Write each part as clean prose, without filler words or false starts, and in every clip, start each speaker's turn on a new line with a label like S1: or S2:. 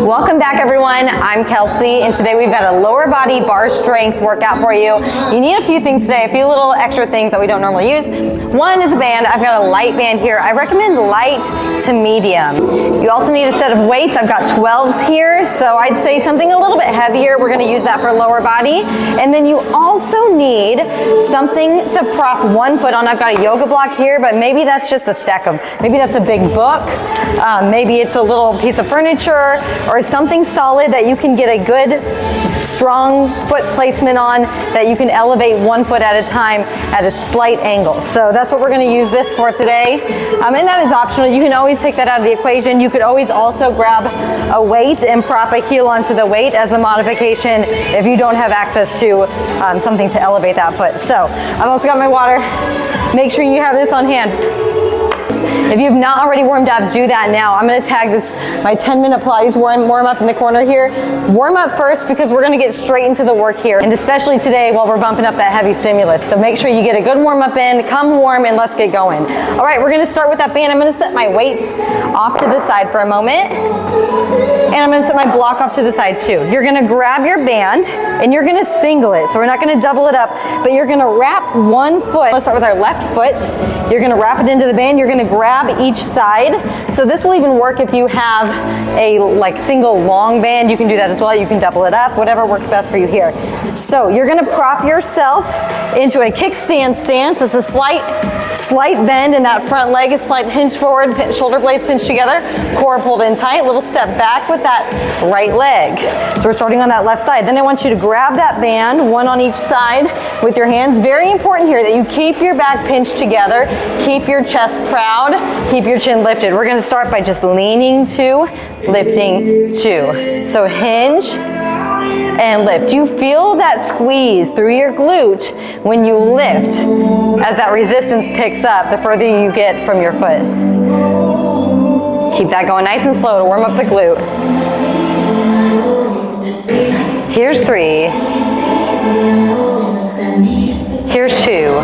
S1: Welcome back, everyone. I'm Kelsie, and today we've got a lower body bar strength workout for you. You need a few things today, a few little extra things that we don't normally use. One is a band. I've got a light band here. I recommend light to medium. You also need a set of weights. I've got 12s here, so I'd say something a little bit heavier. We're going to use that for lower body. And then you also need something to prop one foot on. I've got a yoga block here, but maybe that's just a stack of, maybe that's a big book. Maybe it's a little piece of furniture or something solid that you can get a good, strong foot placement on that you can elevate one foot at a time at a slight angle. So that's what we're going to use this for today. And that is optional. You can always take that out of the equation. You could always also grab a weight and prop a heel onto the weight as a modification if you don't have access to something to elevate that foot. So I've also got my water. Make sure you have this on hand. If you've not already warmed up, do that now. I'm going to tag this my 10-minute Pilates warm up in the corner here. Warm up first because we're going to get straight into the work here, and especially today while we're bumping up that heavy stimulus. So make sure you get a good warm up in, come warm, and let's get going. All right, we're going to start with that band. I'm going to set my weights off to the side for a moment, and I'm going to set my block off to the side too. You're going to grab your band and you're going to single it. So we're not going to double it up, but you're going to wrap one foot. Let's start with our left foot. You're going to wrap it into the band. You're going to grab each side. So this will even work if you have a single long band. You can do that as well. You can double it up, whatever works best for you here. So you're going to prop yourself into a kickstand stance. It's a slight bend in that front leg, a slight hinge forward, shoulder blades pinched together, core pulled in tight, little step back with that right leg. So we're starting on that left side. Then I want you to grab that band, one on each side with your hands. Very important here that you keep your back pinched together, keep your chest proud, keep your chin lifted. We're going to start by just leaning two, lifting two. So hinge and lift. You feel that squeeze through your glute when you lift. As that resistance picks up, the further you get from your foot. Keep that going nice and slow to warm up the glute. Here's 3. Here's 2.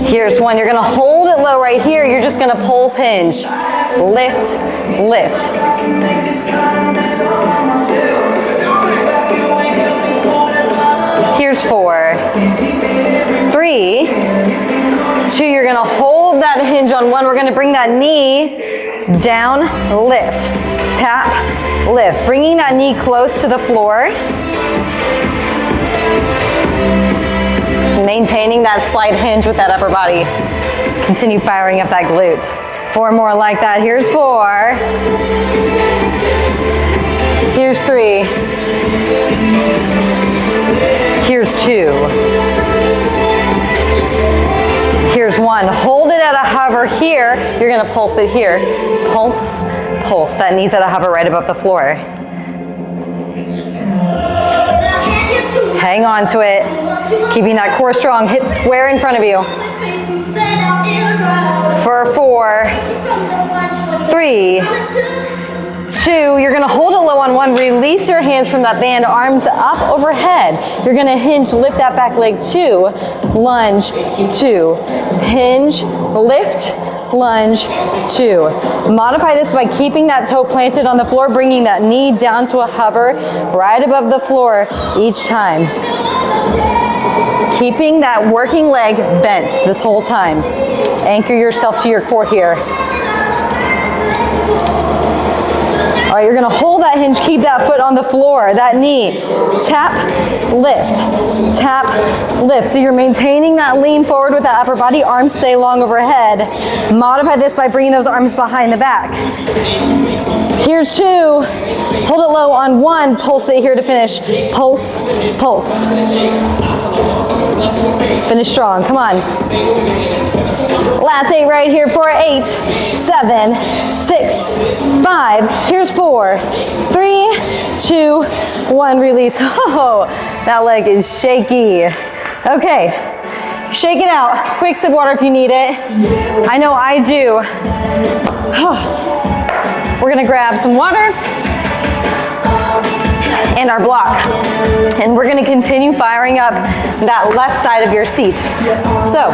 S1: Here's 1. You're going to hold it low right here. You're just going to pulse hinge. Lift, lift. Here's 4. 3. 2. You're going to hold that hinge on 1. We're going to bring that knee down, lift, tap, lift. Bringing that knee close to the floor. Maintaining that slight hinge with that upper body. Continue firing up that glute. 4 more like that. Here's 4. Here's 3. Here's 2. Here's 1. Hold it at a hover here. You're going to pulse it here. Pulse, pulse. That knee's at a hover right above the floor. Hang on to it. Keeping that core strong. Hips square in front of you. For 4, 3, 2, you're going to hold it low on 1. Release your hands from that band, arms up overhead. You're going to hinge, lift that back leg 2, lunge 2, hinge, lift, lunge 2. Modify this by keeping that toe planted on the floor, bringing that knee down to a hover right above the floor each time. Keeping that working leg bent this whole time. Anchor yourself to your core here. All right, you're going to hold that hinge, keep that foot on the floor, that knee. Tap, lift, tap, lift. So you're maintaining that lean forward with that upper body, arms stay long overhead. Modify this by bringing those arms behind the back. Here's 2. Hold it low on 1, pulse it here to finish. Pulse, pulse. Finish strong, come on. Last 8 right here for 8, 7, 6, 5. Here's 4, 3, 2, 1. Release. Oh, that leg is shaky. Okay, shake it out. Quick sip water if you need it. I know I do. We're gonna grab some water and our block. And we're gonna continue firing up that left side of your seat. So,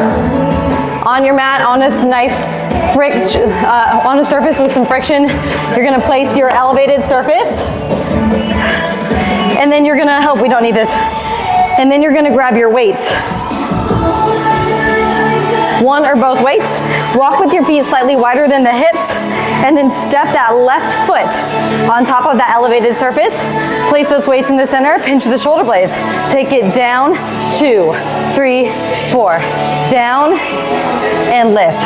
S1: On your mat, on this nice on a surface with some friction, you're gonna place your elevated surface. And then you're gonna, we don't need this. And then you're gonna grab your weights. One or both weights. Walk with your feet slightly wider than the hips, and then step that left foot on top of that elevated surface. Place those weights in the center, pinch the shoulder blades. Take it down, 2, 3, 4. Down and lift.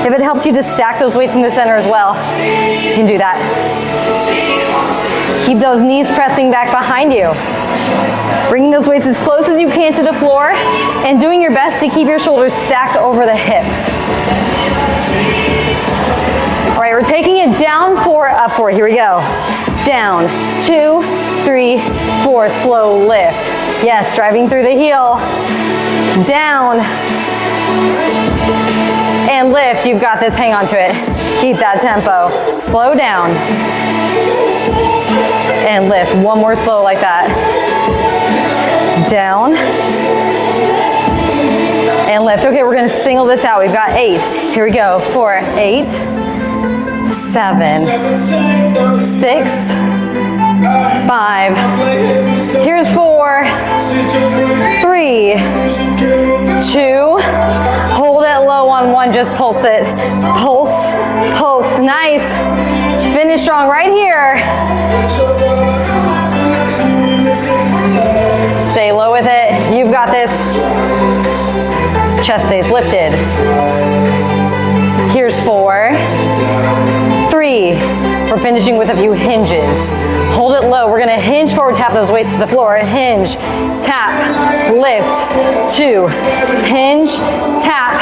S1: If it helps you to stack those weights in the center as well, you can do that. Keep those knees pressing back behind you. Bringing those weights as close as you can to the floor and doing your best to keep your shoulders stacked over the hips. All right, we're taking it down 4, up 4. Here we go. Down, 2, 3, 4. Slow lift. Yes, driving through the heel. Down. And lift. You've got this. Hang on to it. Keep that tempo. Slow down. And lift. One more slow like that. Down. And lift. Okay, we're going to single this out. We've got 8. Here we go. 4, 8, 7, 6, 5. Here's 4, 3, 2. Hold it low on 1. Just pulse it. Pulse, pulse. Nice. Finish strong right here. Stay low with it. You've got this. Chest stays lifted. Here's 4, 3. We're finishing with a few hinges. Hold it low. We're gonna hinge forward, tap those weights to the floor. Hinge, tap, lift, 2. Hinge, tap,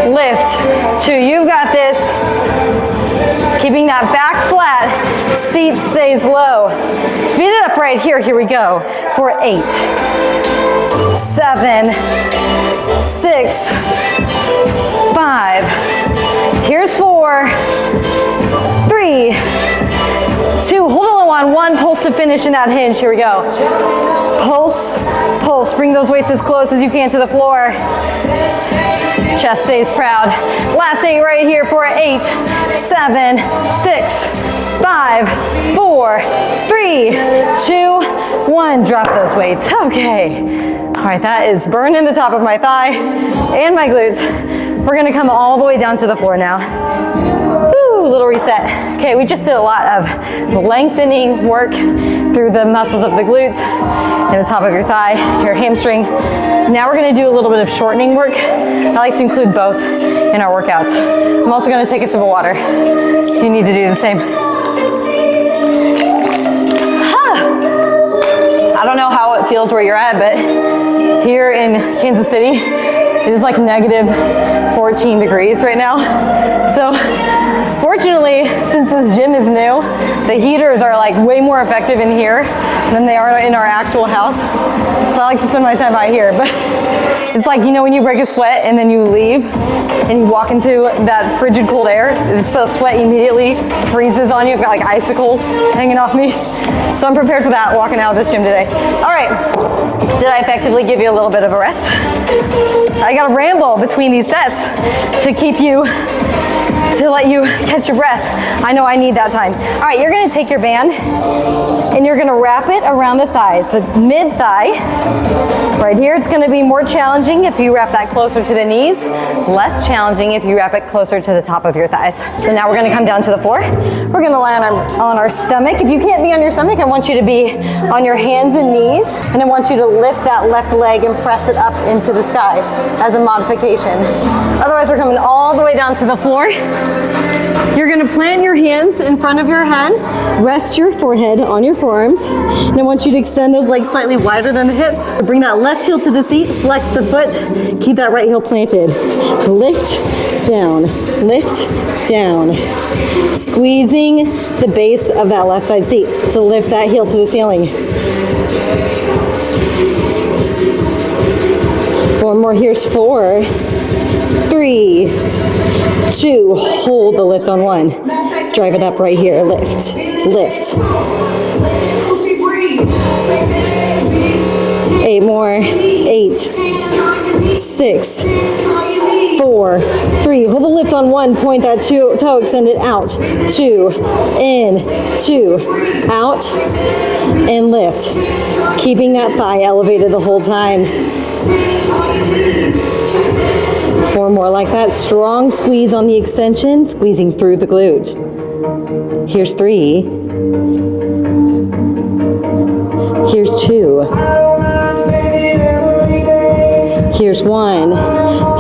S1: lift, 2. You've got this. Keeping that back flat, seat stays low. Speed it up right here. Here we go. For 8, 7, 6, 5. Here's 4, 3, 2. Hold it low on 1. Pulse to finish in that hinge. Here we go. Pulse, pulse. Bring those weights as close as you can to the floor. Chest stays proud. Last 8 right here for 8, 7, 6, 5, 4, 3, 2, 1. Drop those weights. Okay. All right, that is burning the top of my thigh and my glutes. We're gonna come all the way down to the floor now. Woo, little reset. Okay, we just did a lot of lengthening work through the muscles of the glutes and the top of your thigh, your hamstring. Now we're gonna do a little bit of shortening work. I like to include both in our workouts. I'm also gonna take a sip of water. You need to do the same. I don't know how it feels where you're at, but here in Kansas City, it is like negative 14 degrees right now. So fortunately, since this gym is new, the heaters are like way more effective in here than they are in our actual house. So I like to spend my time out here. But it's like, you know, when you break a sweat and then you leave and you walk into that frigid cold air, so sweat immediately freezes on you. I've got like icicles hanging off me. So I'm prepared for that walking out of this gym today. All right, did I effectively give you a little bit of a rest? I gotta ramble between these sets to keep you, to let you catch your breath. I know I need that time. All right, you're gonna take your band and you're gonna wrap it around the thighs, the mid thigh. Right here, it's gonna be more challenging if you wrap that closer to the knees, less challenging if you wrap it closer to the top of your thighs. So now we're gonna come down to the floor. We're gonna lie on our stomach. If you can't be on your stomach, I want you to be on your hands and knees, and I want you to lift that left leg and press it up into the sky as a modification. Otherwise, we're coming all the way down to the floor. You're gonna plant your hands in front of your head, rest your forehead on your forearms, and I want you to extend those legs slightly wider than the hips. Bring that left heel to the seat, flex the foot, keep that right heel planted. Lift, down, squeezing the base of that left side seat to lift that heel to the ceiling. 4 more, here's 4, 3, 2, hold the lift on 1. Drive it up right here, lift. 8 more, 8, 6, 4, 3. Hold the lift on 1. Point that toe, extend it out. 2, in, 2, out, and lift. Keeping that thigh elevated the whole time. 4 more like that. Strong squeeze on the extension, squeezing through the glute. Here's 3. Here's 2. Here's 1.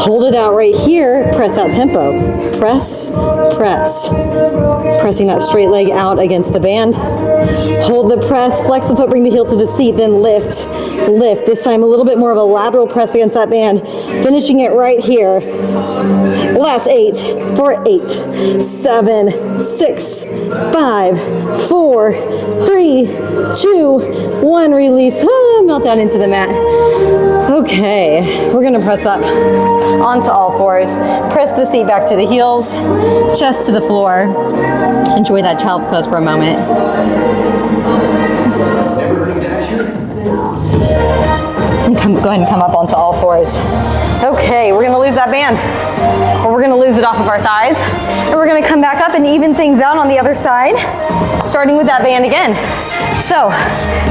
S1: Hold it out right here. Press out tempo. Press, press. Pressing that straight leg out against the band. Hold the press, flex the foot, bring the heel to the seat, then lift, lift. This time a little bit more of a lateral press against that band. Finishing it right here. Last 8 for 8, 7, 6, 5, 4, 3, 2, 1. Release. Melt down into the mat. Okay, we're gonna press up onto all fours. Press the seat back to the heels, chest to the floor. Enjoy that child's pose for a moment. Go ahead and come up onto all fours. Okay, we're gonna lose that band. Or we're gonna lose it off of our thighs. And we're gonna come back up and even things out on the other side, starting with that band again. So,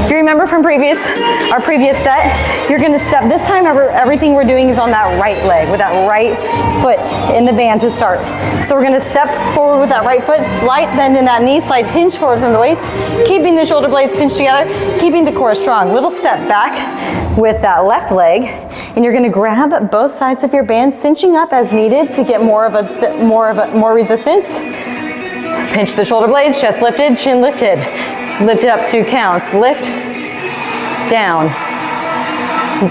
S1: if you remember from our previous set, you're gonna step. This time, everything we're doing is on that right leg, with that right foot in the band to start. So we're gonna step forward with that right foot, slight bend in that knee, slight hinge forward from the waist, keeping the shoulder blades pinched together, keeping the core strong. Little step back with that left leg, and you're gonna grab both sides of your band, cinching up as needed to get more resistance. Pinch the shoulder blades, chest lifted, chin lifted. Lift it up 2 counts. Lift, down,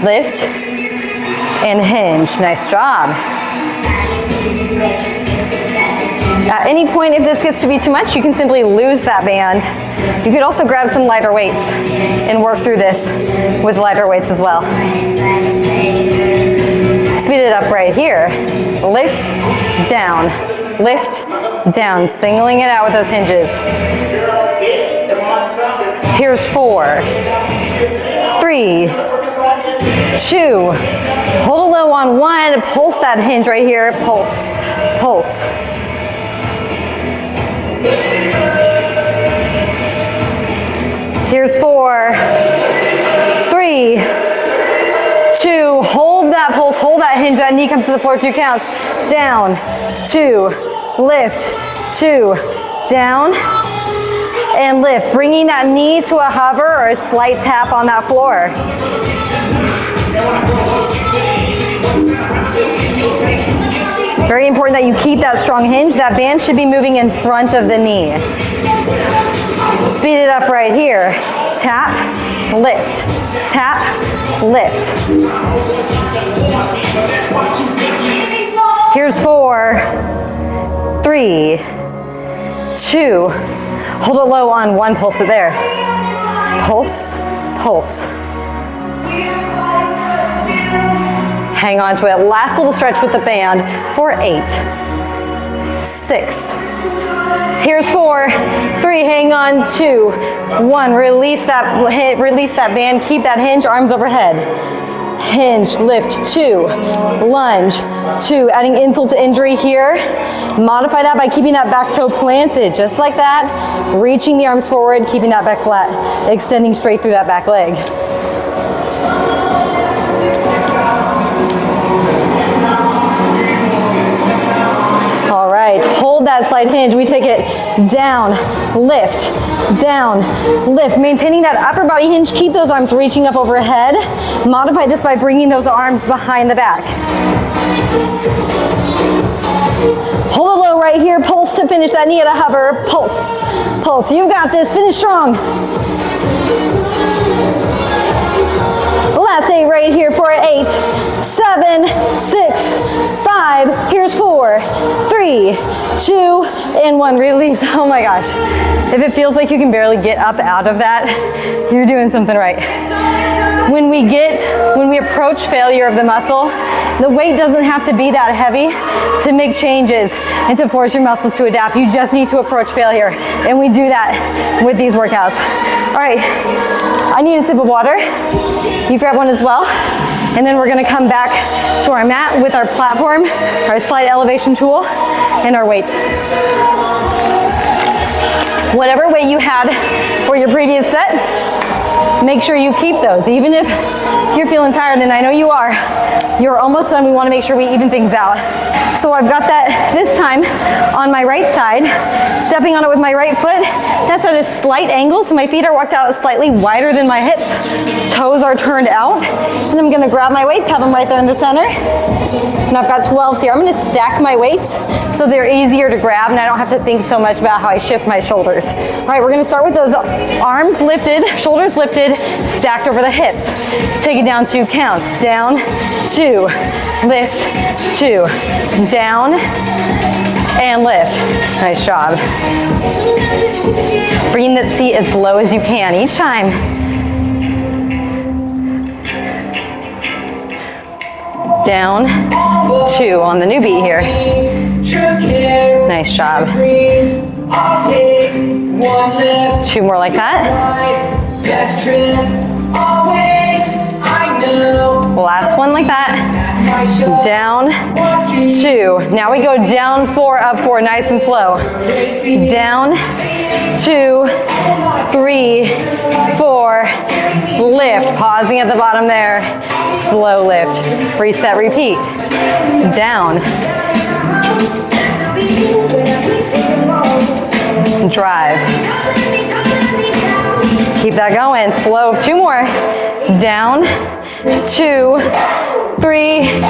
S1: lift, and hinge. Nice job. At any point, if this gets to be too much, you can simply lose that band. You could also grab some lighter weights and work through this with lighter weights as well. Speed it up right here. Lift, down, singling it out with those hinges. Here's 4, 3, 2, hold a low on 1, pulse that hinge right here, pulse, pulse. Here's 4, 3, 2, hold that pulse, hold that hinge, that knee comes to the floor, 2 counts, down, 2, lift, 2, down, and lift, bringing that knee to a hover or a slight tap on that floor. Very important that you keep that strong hinge. That band should be moving in front of the knee. Speed it up right here. Tap, lift, tap, lift. Here's 4, 3, 2, hold it low on 1, pulse it there. Pulse, pulse. Hang on to it. Last little stretch with the band for 8, 6. Here's 4, 3, hang on, 2, 1. Release that band, keep that hinge, arms overhead. Hinge, lift, 2, lunge, 2. Adding insult to injury here. Modify that by keeping that back toe planted, just like that. Reaching the arms forward, keeping that back flat, extending straight through that back leg. All right, hold that slight hinge. We take it down, lift, maintaining that upper body hinge. Keep those arms reaching up overhead. Modify this by bringing those arms behind the back. Hold it low right here, pulse to finish that knee at a hover, pulse, pulse. You got this, finish strong. Last 8 right here for 8, 7, 6, 5. Here's 4, 3, 2, and 1. Release. Oh my gosh. If it feels like you can barely get up out of that, you're doing something right. When we approach failure of the muscle, the weight doesn't have to be that heavy to make changes and to force your muscles to adapt. You just need to approach failure. And we do that with these workouts. All right, I need a sip of water. You grab one as well. And then we're gonna come back to our mat with our platform, our slight elevation tool, and our weights. Whatever weight you had for your previous set, make sure you keep those. Even if you're feeling tired, and I know you are, you're almost done. We wanna make sure we even things out. So I've got that this time on my right side, stepping on it with my right foot. That's at a slight angle, so my feet are walked out slightly wider than my hips. Toes are turned out. And I'm gonna grab my weights, have them right there in the center. And I've got 12s here. I'm gonna stack my weights so they're easier to grab and I don't have to think so much about how I shift my shoulders. All right, we're gonna start with those arms lifted, shoulders lifted, stacked over the hips. Take it down 2 counts. Down, 2, lift, 2, down, and lift. Nice job. Bring that seat as low as you can each time. Down, 2 on the new beat here. Nice job. 2 more like that. Last one like that. Down, 2. Now we go down 4, up 4, nice and slow. Down, 2, 3, 4, lift. Pausing at the bottom there. Slow lift. Reset, repeat. Down. Drive. Keep that going. Slow. 2 more. Down. 2, 3,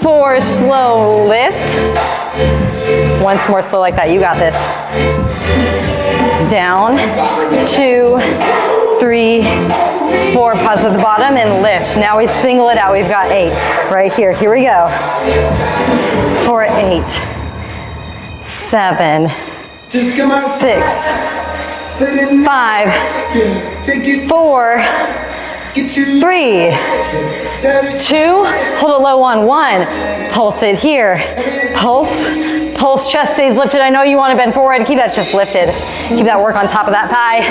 S1: 4. Slow lift. Once more slow like that. You got this. Down. 2, 3, 4. Pause at the bottom and lift. Now we single it out. We've got 8 right here. Here we go. For 8, 7, 6, 5, 4, 3, 2, hold it low on 1. Pulse it here. Pulse, pulse, chest stays lifted. I know you want to bend forward. Keep that chest lifted. Keep that work on top of that thigh.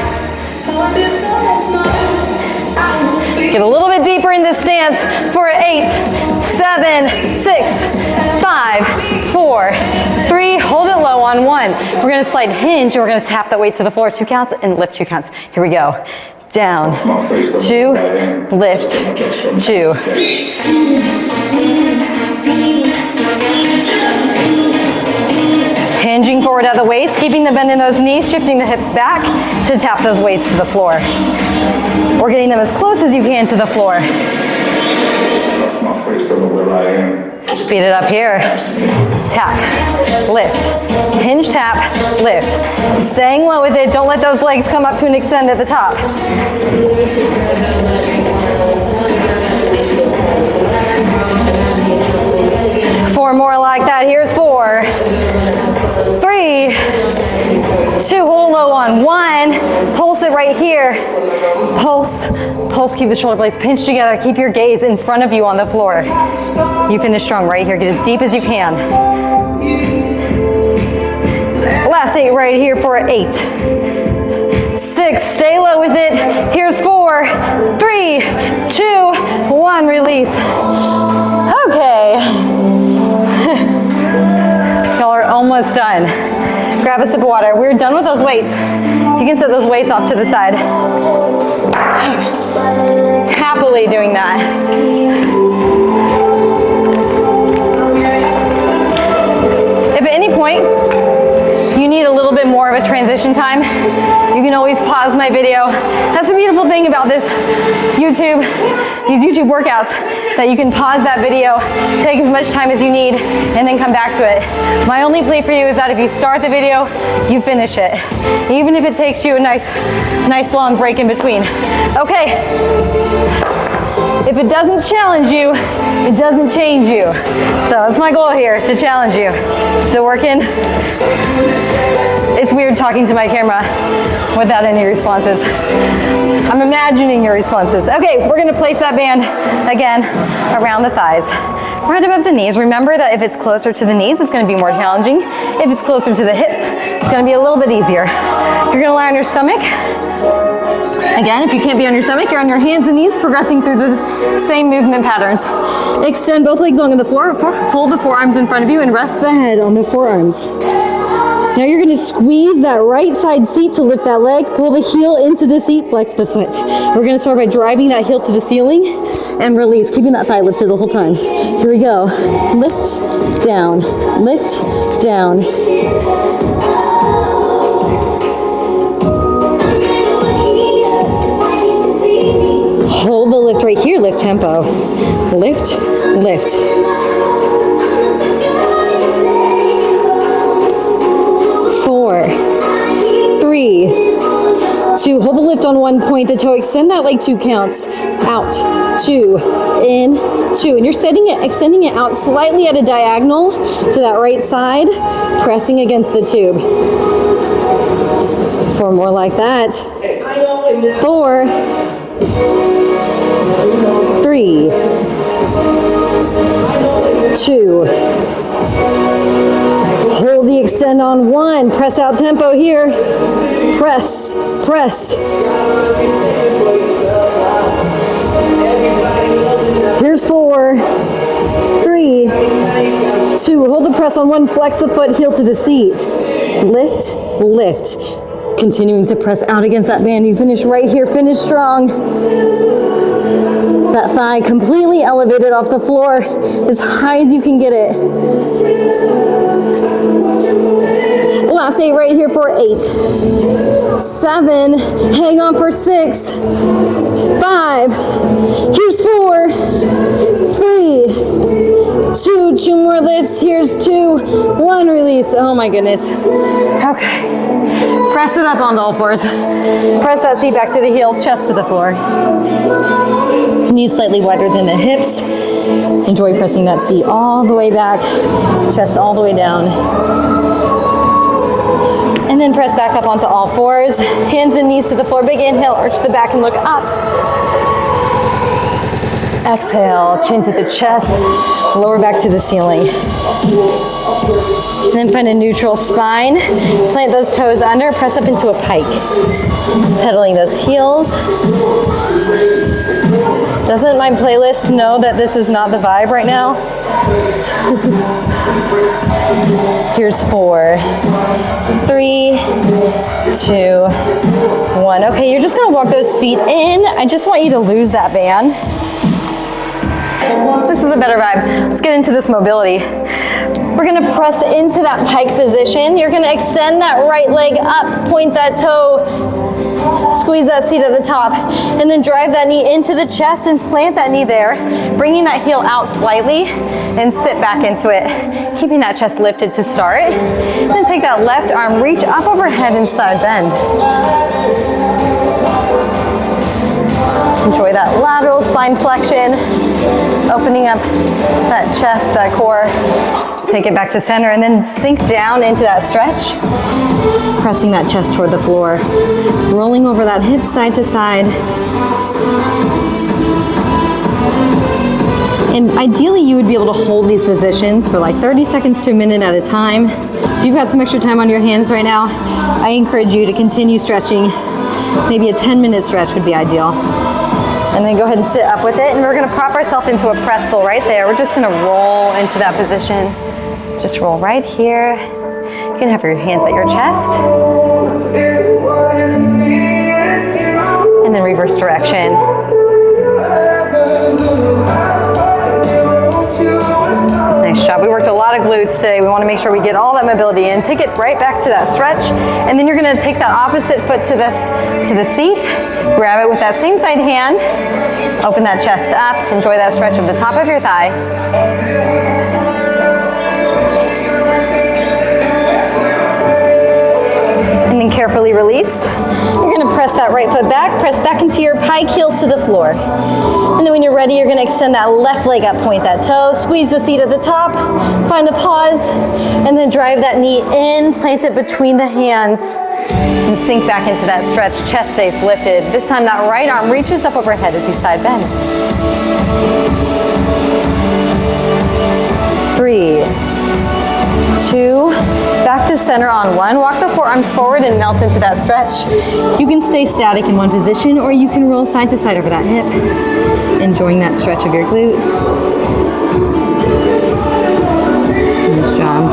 S1: Get a little bit deeper in this stance for 8, 7, 6, 5, 4, 3. Hold it low on 1. We're going to slide hinge and we're going to tap that weight to the floor 2 counts and lift 2 counts. Here we go. Down, 2, lift, 2. Hinging forward at the waist, keeping the bend in those knees, shifting the hips back to tap those weights to the floor. Or getting them as close as you can to the floor. Speed it up here. Tap, lift, hinge tap, lift. Staying low with it, don't let those legs come up to an extend at the top. 4 more like that. Here's 4, 3, 2, hold low on 1. Pulse it right here. Pulse, pulse, keep the shoulder blades pinched together. Keep your gaze in front of you on the floor. You finish strong right here. Get as deep as you can. Last 8 right here for 8, 6, stay low with it. Here's 4, 3, 2, 1, release. Okay. Y'all are almost done. Grab a sip of water. We're done with those weights. You can set those weights off to the side. Happily doing that. If at any point you need a little bit more of a transition time, you can always pause my video. That's the beautiful thing about these YouTube workouts, that you can pause that video, take as much time as you need, and then come back to it. My only plea for you is that if you start the video, you finish it. Even if it takes you a nice long break in between. Okay. If it doesn't challenge you, it doesn't change you. So that's my goal here, to challenge you. Is it working? It's weird talking to my camera without any responses. I'm imagining your responses. Okay, we're gonna place that band again around the thighs. Right above the knees. Remember that if it's closer to the knees, it's gonna be more challenging. If it's closer to the hips, it's gonna be a little bit easier. You're gonna lie on your stomach. Again, if you can't be on your stomach, you're on your hands and knees, progressing through the same movement patterns. Extend both legs along the floor, fold the forearms in front of you, and rest the head on the forearms. Now you're gonna squeeze that right side seat to lift that leg, pull the heel into the seat, flex the foot. We're gonna start by driving that heel to the ceiling and release, keeping that thigh lifted the whole time. Here we go. Lift, down, lift, down. Hold the lift right here, lift tempo. Lift, lift. 4, 3, 2, hold the lift on one point, the toe, extend that leg 2 counts. Out, 2, in, 2. And you're extending it out slightly at a diagonal to that right side, pressing against the tube. 4 more like that. 4, 3, 2. Hold the extend on 1. Press out tempo here. Press, press. Here's 4, 3, 2. Hold the press on 1. Flex the foot, heel to the seat. Lift, lift. Continuing to press out against that band. You finish right here. Finish strong. That thigh completely elevated off the floor as high as you can get it. Last 8 right here for 8, 7, hang on for 6, 5, here's 4, 3, 2 more lifts, here's 2, 1, release. Oh my goodness. Okay. Press it up onto all fours. Press that seat back to the heels, chest to the floor. Knees slightly wider than the hips. Enjoy pressing that seat all the way back, chest all the way down. And then press back up onto all fours. Hands and knees to the floor. Big inhale, arch the back and look up. Exhale, chin to the chest, lower back to the ceiling. And then find a neutral spine. Plant those toes under, press up into a pike. Pedaling those heels. Doesn't my playlist know that this is not the vibe right now? Here's 4, 3, 2, 1. Okay, you're just gonna walk those feet in. I just want you to lose that band. This is a better vibe. Let's get into this mobility. We're gonna press into that pike position. You're gonna extend that right leg up, point that toe, squeeze that seat at the top, and then drive that knee into the chest and plant that knee there, bringing that heel out slightly and sit back into it, keeping that chest lifted to start. Then take that left arm, reach up overhead and side bend. Enjoy that lateral spine flexion, opening up that chest, that core. Take it back to center and then sink down into that stretch, pressing that chest toward the floor, rolling over that hip side to side. And ideally you would be able to hold these positions for like 30 seconds to a minute at a time. If you've got some extra time on your hands right now, I encourage you to continue stretching. Maybe a 10-minute stretch would be ideal. And then go ahead and sit up with it, and we're gonna prop ourselves into a pretzel right there. We're just gonna roll into that position. Just roll right here. You can have your hands at your chest. And then reverse direction. Nice job. We worked a lot of glutes today. We want to make sure we get all that mobility in. Take it right back to that stretch, and then you're going to take that opposite foot to the seat. Grab it with that same side hand. Open that chest up. Enjoy that stretch of the top of your thigh. And then carefully release. You're going to press that right foot back. Press back into your pike, heels to the floor. And then when you're ready, you're going to extend that left leg up, point that toe, squeeze the seat at the top, find a pause, and then drive that knee in, plant it between the hands, and sink back into that stretch. Chest stays lifted. This time that right arm reaches up overhead as you side bend. 3, 2, back to center on 1. Walk the forearms forward and melt into that stretch. You can stay static in one position, or you can roll side to side over that hip, enjoying that stretch of your glute. Nice job.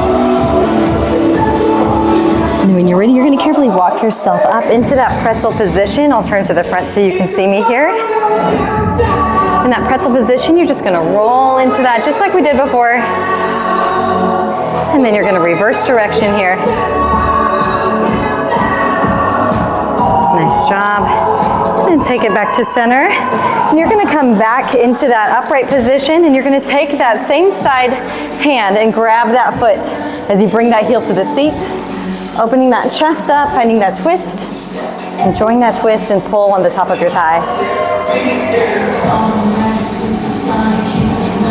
S1: And when you're ready, you're going to carefully walk yourself up into that pretzel position. I'll turn to the front so you can see me here. In that pretzel position, you're just going to roll into that just like we did before. And then you're going to reverse direction here. Nice job. And take it back to center. And you're going to come back into that upright position, and you're going to take that same side hand and grab that foot as you bring that heel to the seat, opening that chest up, finding that twist, enjoying that twist, and pull on the top of your thigh.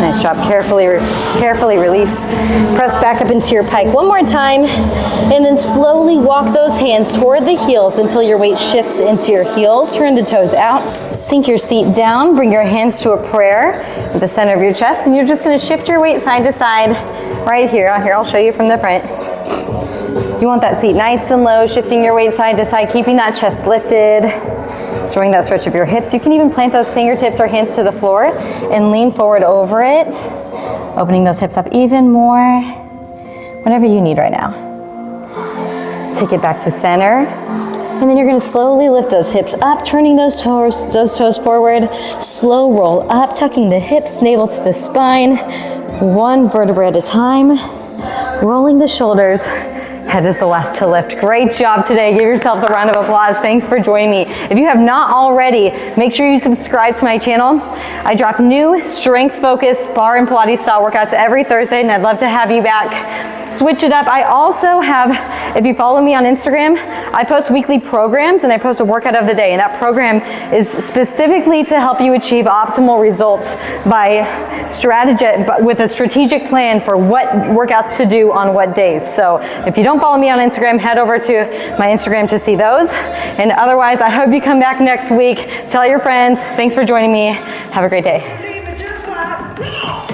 S1: Nice job. Carefully release. Press back up into your pike one more time, and then slowly walk those hands toward the heels until your weight shifts into your heels. Turn the toes out. Sink your seat down. Bring your hands to a prayer at the center of your chest, and you're just going to shift your weight side to side right here. Here, I'll show you from the front. You want that seat nice and low, shifting your weight side to side, keeping that chest lifted. Enjoying that stretch of your hips. You can even plant those fingertips or hands to the floor and lean forward over it, opening those hips up even more, whatever you need right now. Take it back to center, and then you're going to slowly lift those hips up, turning those toes forward, slow roll up, tucking the hips, navel to the spine, one vertebra at a time, rolling the shoulders. Head is the last to lift. Great job today. Give yourselves a round of applause. Thanks for joining me. If you have not already, make sure you subscribe to my channel. I drop new strength-focused barre and Pilates style workouts every Thursday, and I'd love to have you back. Switch it up. I also have, if you follow me on Instagram, I post weekly programs, and I post a workout of the day, and that program is specifically to help you achieve optimal results with a strategic plan for what workouts to do on what days. So if you don't follow me on Instagram, head over to my Instagram to see those. And otherwise, I hope you come back next week. Tell your friends. Thanks for joining me. Have a great day.